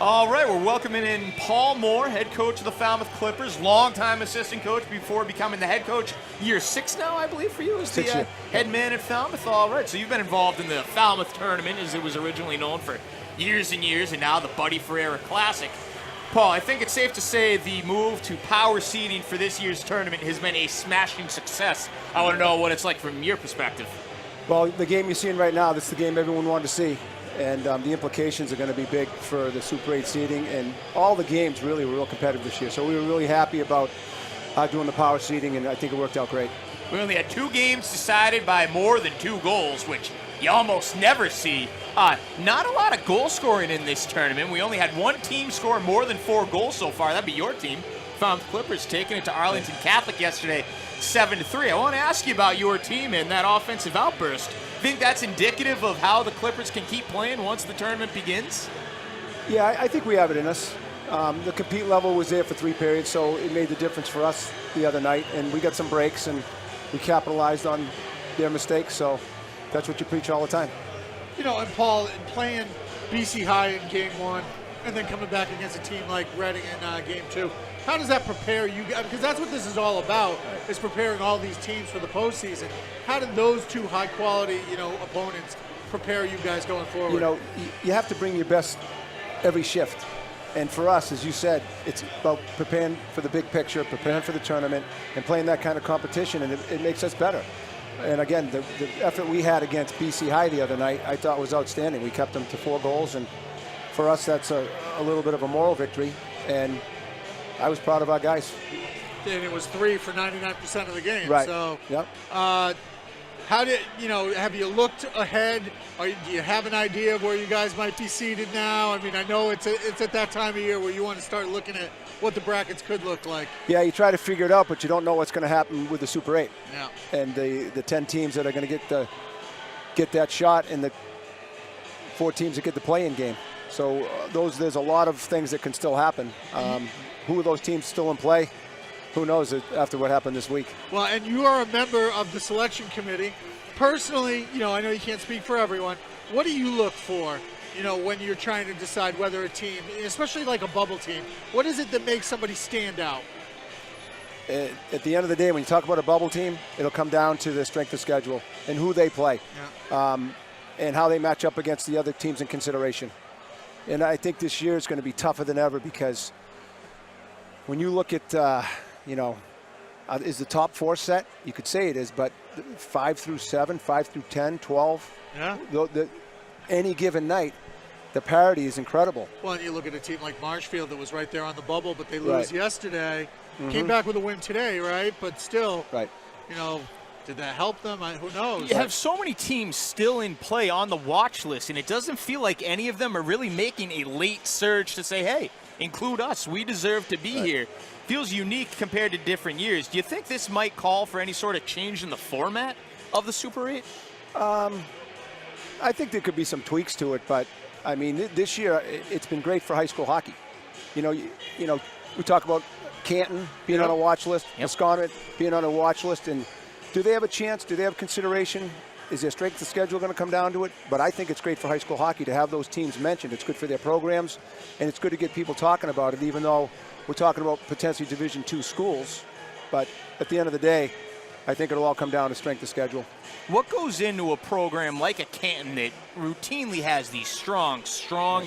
All right, we're welcoming in Paul Moore, head coach of the Falmouth Clippers, longtime assistant coach before becoming the head coach. Year 6 now, I believe, for you as the head man at Falmouth. All right, so you've been involved in the Falmouth tournament, as it was originally known, for years and years, and now the Buddy Ferreirra Classic. Paul, I think it's safe to say the move to power seeding for this year's tournament has been a smashing success. I want to know what it's like from your perspective. Well, the game you're seeing right now, this is the game everyone wanted to see. And the implications are going to be big for the Super 8 seeding. And all the games really were real competitive this year. So we were really happy about doing the power seeding, and I think it worked out great. We only had 2 games decided by more than 2 goals, which you almost never see. Not a lot of goal scoring in this tournament. We only had 1 team score more than 4 goals so far. That'd be your team. Falmouth Clippers taking it to Arlington Catholic yesterday, 7-3. I want to ask you about your team and that offensive outburst. Think that's indicative of how the Clippers can keep playing once the tournament begins? Yeah, I think we have it in us. The compete level was there for 3 periods, so it made the difference for us the other night. And we got some breaks, and we capitalized on their mistakes. So that's what you preach all the time. You know, and Paul, playing BC High in Game 1 and then coming back against a team like Reading in Game 2, how does that prepare you guys? Because that's what this is all about, is preparing all these teams for the postseason. How did those 2 high-quality, opponents prepare you guys going forward? You know, you have to bring your best every shift. And for us, as you said, it's about preparing for the big picture, preparing for the tournament, and playing that kind of competition, and it makes us better. And again, the effort we had against BC High the other night, I thought was outstanding. We kept them to 4 goals, and for us, that's a little bit of a moral victory. And I was proud of our guys. And it was 3 for 99% of the game. Right. So, yep. Have you looked ahead? Do you have an idea of where you guys might be seated now? I mean, I know it's at that time of year where you want to start looking at what the brackets could look like. Yeah, you try to figure it out, but you don't know what's going to happen with the Super 8. Yeah. And the 10 teams that are going to get that shot, and the 4 teams that get the play-in game. So there's a lot of things that can still happen. Who are those teams still in play? Who knows after what happened this week? Well, and you are a member of the selection committee. Personally, I know you can't speak for everyone. What do you look for, when you're trying to decide whether a team, especially like a bubble team, what is it that makes somebody stand out? At the end of the day, when you talk about a bubble team, it'll come down to the strength of schedule and who they play, and how they match up against the other teams in consideration. And I think this year is going to be tougher than ever, because when you look at, is the top 4 set? You could say it is, but 5 through 7, 5 through 10, 12, any given night, the parity is incredible. Well, and you look at a team like Marshfield that was right there on the bubble, but they lose yesterday, came back with a win today, right? But still, did that help them? Who knows? You have so many teams still in play on the watch list, and it doesn't feel like any of them are really making a late surge to say, hey, include us. We deserve to be here. Feels unique compared to different years. Do you think this might call for any sort of change in the format of the Super 8? I think there could be some tweaks to it, but I mean, this year it's been great for high school hockey. We talk about Canton being on a watch list, Wisconsin being on a watch list, and do they have a chance? Do they have consideration? Is their strength of schedule going to come down to it? But I think it's great for high school hockey to have those teams mentioned. It's good for their programs, and it's good to get people talking about it, even though we're talking about potentially Division II schools. But at the end of the day, I think it'll all come down to strength of schedule. What goes into a program like a Canton that routinely has these strong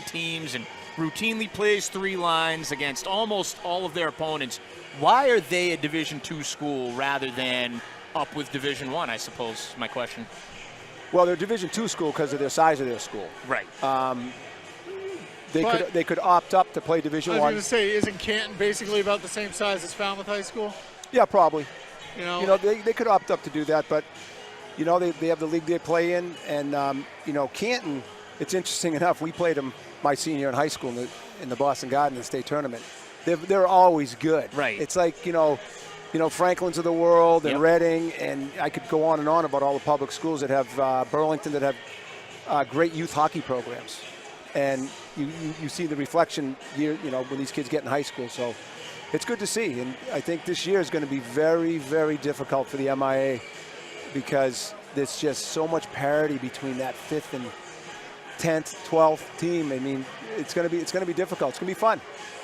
teams and routinely plays 3 lines against almost all of their opponents? Why are they a Division II school rather than up with Division I, I suppose, my question? Well, they're a Division II school because of the size of their school. Right. They could opt up to play Division I. I was going to say, isn't Canton basically about the same size as Falmouth High School? Yeah, probably. They could opt up to do that, but they have the league they play in, and Canton. It's interesting enough. We played them my senior year in high school in the Boston Garden state tournament. They're always good. Right. It's like Franklin's of the world and Reading, and I could go on and on about all the public schools that have Burlington that have great youth hockey programs, and you see the reflection when these kids get in high school. So it's good to see, and I think this year is going to be very, very difficult for the MIA, because there's just so much parity between that 5th and 10th, 12th team. I mean, it's going to be difficult. It's going to be fun.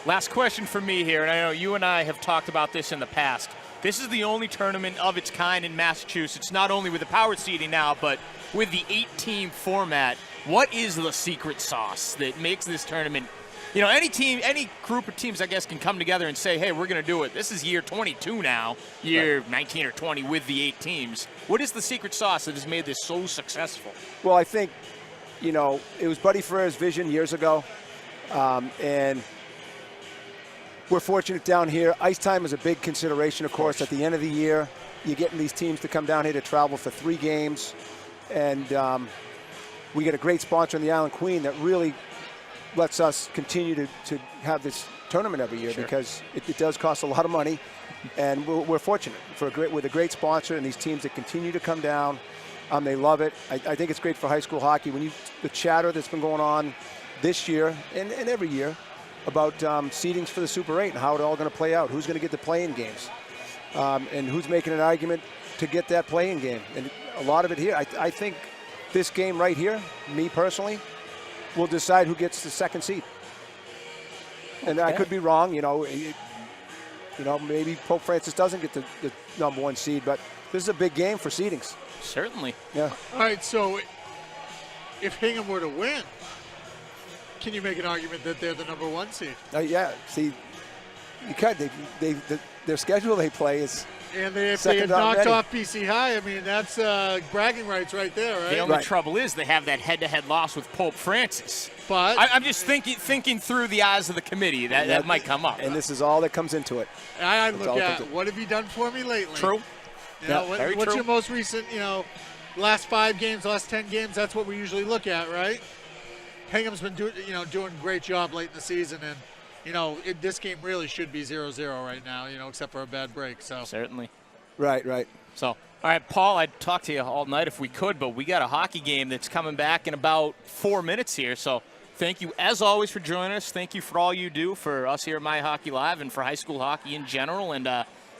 Last question for me here, and I know you and I have talked about this in the past. This is the only tournament of its kind in Massachusetts, not only with the power seeding now, but with the 8-team format. What is the secret sauce that makes this tournament? You know, any team, any group of teams, I guess, can come together and say, hey, we're going to do it. This is year 22 now, year 19 or 20 with the 8 teams. What is the secret sauce that has made this so successful? Well, I think, you know, it was Buddy Ferreira's vision years ago, and we're fortunate down here. Ice time is a big consideration, of course. At the end of the year, you're getting these teams to come down here to travel for 3 games, and we get a great sponsor in the Island Queen that really lets us continue to have this tournament every year because it does cost a lot of money, and we're fortunate with a great sponsor and these teams that continue to come down. They love it. I think it's great for high school hockey. The chatter that's been going on this year and every year about seedings for the Super 8 and how it's all going to play out, who's going to get the play-in games, and who's making an argument to get that play-in game. And a lot of it here, I think this game right here, me personally, will decide who gets the second seed. And I could be wrong, you know, maybe Pope Francis doesn't get the number 1 seed, but this is a big game for seedings. Certainly. Yeah. All right, so if Hingham were to win, can you make an argument that they're the number 1 seed? Yeah, see, you could. Their schedule they play is and if they had knocked off BC High, I mean, that's bragging rights right there, right? The only trouble is they have that head-to-head loss with Pope Francis. But I'm just thinking through the eyes of the committee. That might come up. And this is all that comes into it. I look at what have you done for me lately? True. You know, what's true. your most recent, last 5 games, last 10 games? That's what we usually look at, right? Hingham's been doing a great job late in the season, and this game really should be 0-0 right now, except for a bad break. So certainly. Right. So, all right, Paul, I'd talk to you all night if we could, but we got a hockey game that's coming back in about 4 minutes here. So thank you, as always, for joining us. Thank you for all you do for us here at MyHockeyLive and for high school hockey in general, and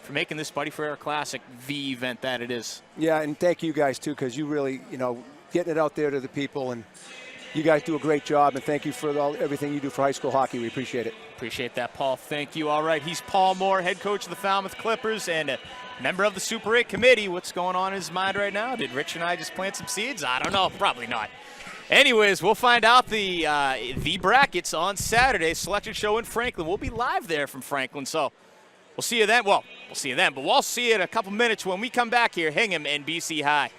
for making this Buddy Ferreirra Classic the event that it is. Yeah, and thank you guys, too, because you really, getting it out there to the people, and you guys do a great job, and thank you for everything you do for high school hockey. We appreciate it. Appreciate that, Paul. Thank you. All right, he's Paul Moore, head coach of the Falmouth Clippers and a member of the Super 8 committee. What's going on in his mind right now? Did Rich and I just plant some seeds? I don't know. Probably not. Anyways, we'll find out the brackets on Saturday. Selection show in Franklin. We'll be live there from Franklin, so we'll see you then. Well, we'll see you then, but we'll see you in a couple minutes when we come back here, Hingham and BC High.